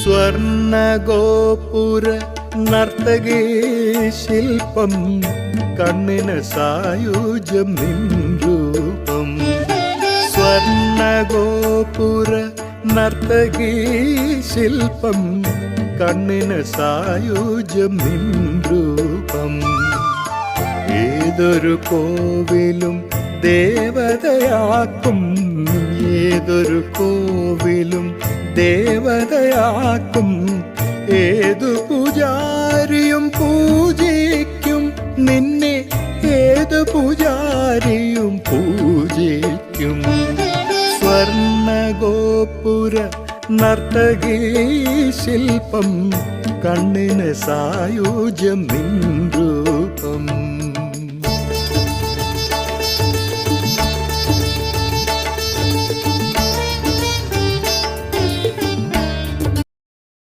സ്വർണഗോപുര നർത്തകീ ശില്പം കണ്ണിന് സായുജ്യം നിൻ രൂപം. സ്വർണഗോപുര നർത്തകീ ശില്പം കണ്ണിന് സായുജ്യം നിൻ രൂപം. ഏതൊരു കോവിലും ദേവതയാക്കും, ഏതൊരു കോവിലും ദേവതയാക്കും. ഏതു പൂജാരിയും പൂജിക്കും നിന്നെ, ഏതു പൂജാരിയും പൂജിക്കും. സ്വർണഗോപുര നർത്തകീ ശില്പം കണ്ണിന് സായുജ്യം നിൻ